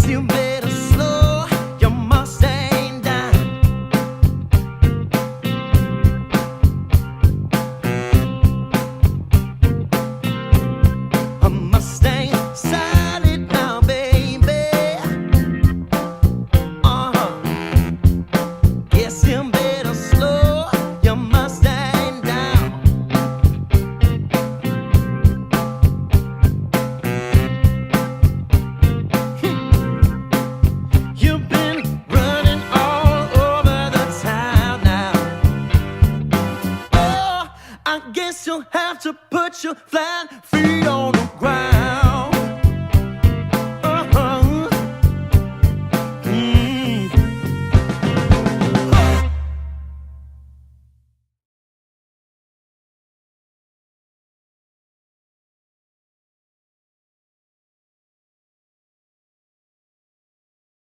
you better slow your Mustang down. A Mustang, side it now, baby. Guess you better slow your Mustang down. You've been running all over the town now. Oh, I guess you'll have to put your flat feet on the ground.